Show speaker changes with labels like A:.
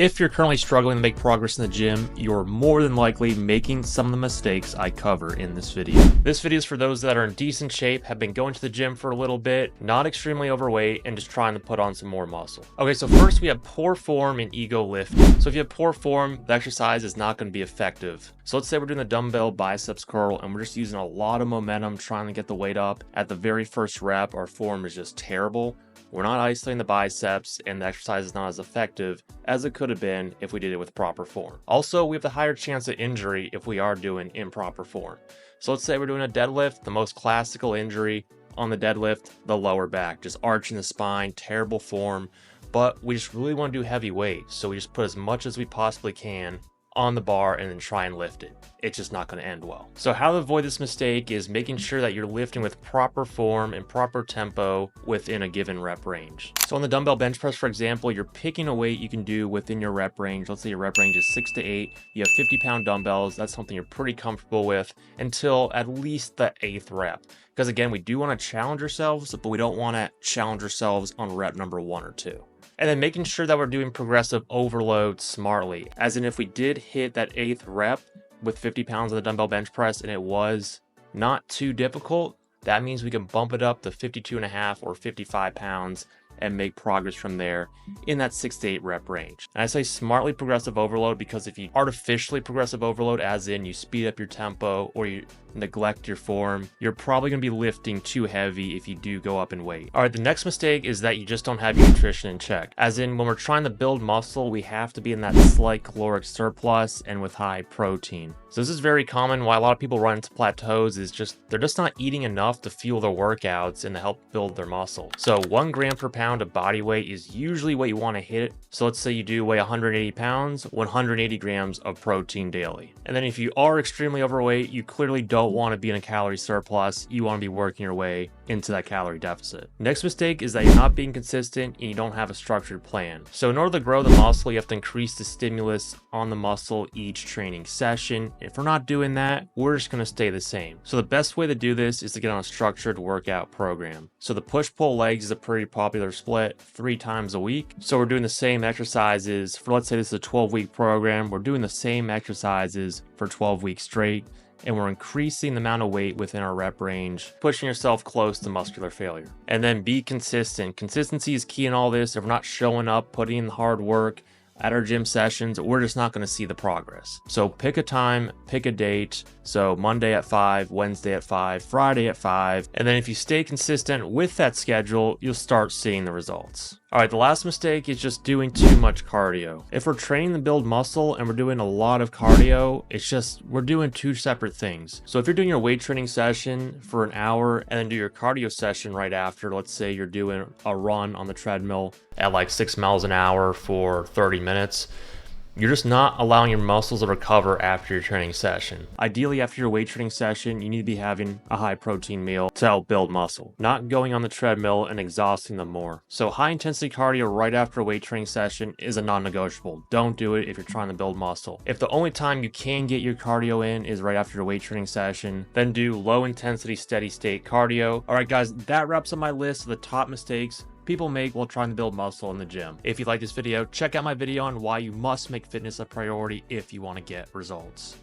A: If you're currently struggling to make progress in the gym, you're more than likely making some of the mistakes I cover in this video. This video is for those that are in decent shape, have been going to the gym for a little bit, not extremely overweight, and just trying to put on some more muscle. Okay, so first we have poor form in ego lifting. So if you have poor form, the exercise is not going to be effective. So let's say we're doing the dumbbell biceps curl and we're just using a lot of momentum trying to get the weight up. At the very first rep, our form is just terrible. We're not isolating the biceps, and the exercise is not as effective as it could have been if we did it with proper form. Also, we have the higher chance of injury if we are doing improper form. So let's say we're doing a deadlift, the most classical injury on the deadlift, the lower back, just arching the spine, terrible form, but we just really want to do heavy weight. So we just put as much as we possibly can on the bar and then try and lift it. It's just not going to end well. So how to avoid this mistake is making sure that you're lifting with proper form and proper tempo within a given rep range. So on the dumbbell bench press, for example, you're picking a weight you can do within your rep range. Let's say your rep range is 6 to 8. You have 50-pound dumbbells. That's something you're pretty comfortable with until at least the 8th rep. Because again, we do want to challenge ourselves, but we don't want to challenge ourselves on rep number 1 or 2. And then making sure that we're doing progressive overload smartly. As in, if we did hit that 8th rep with 50 pounds of the dumbbell bench press and it was not too difficult, that means we can bump it up to 52.5 or 55 pounds and make progress from there in that 6 to 8 rep range. And I say smartly progressive overload because if you artificially progressive overload, as in you speed up your tempo or you neglect your form, you're probably going to be lifting too heavy if you do go up in weight. All right, the next mistake is that you just don't have your nutrition in check. As in, when we're trying to build muscle, we have to be in that slight caloric surplus and with high protein. So this is very common. Why a lot of people run into plateaus is just they're just not eating enough to fuel their workouts and to help build their muscle. So 1 gram per pound of body weight is usually what you want to hit. So let's say you do weigh 180 pounds, 180 grams of protein daily. And then if you are extremely overweight, you clearly don't want to be in a calorie surplus. You want to be working your way into that calorie deficit. Next mistake is that you're not being consistent and you don't have a structured plan. So in order to grow the muscle, you have to increase the stimulus on the muscle each training session. If we're not doing that, we're just going to stay the same. So the best way to do this is to get on a structured workout program. So the push-pull legs is a pretty popular split 3 times a week. So we're doing the same exercises for, let's say this is a 12-week program. We're doing the same exercises for 12 weeks straight, and we're increasing the amount of weight within our rep range, pushing yourself close to muscular failure. And then be consistent. Consistency is key in all this. If we're not showing up, putting in the hard work at our gym sessions, we're just not going to see the progress. So pick a time, pick a date. So Monday at 5, Wednesday at 5, Friday at 5. And then if you stay consistent with that schedule, you'll start seeing the results. All right, the last mistake is just doing too much cardio. If we're training to build muscle and we're doing a lot of cardio, it's just we're doing 2 separate things. So if you're doing your weight training session for an hour and then do your cardio session right after, let's say you're doing a run on the treadmill at like 6 miles an hour for 30 minutes, you're just not allowing your muscles to recover after your training session. Ideally, after your weight training session, you need to be having a high protein meal to help build muscle, not going on the treadmill and exhausting them more. So high intensity cardio right after a weight training session is a non-negotiable. Don't do it if you're trying to build muscle. If the only time you can get your cardio in is right after your weight training session, then do low intensity steady state cardio. All right, guys, that wraps up my list of the top mistakes people make while trying to build muscle in the gym. If you like this video, check out my video on why you must make fitness a priority if you want to get results.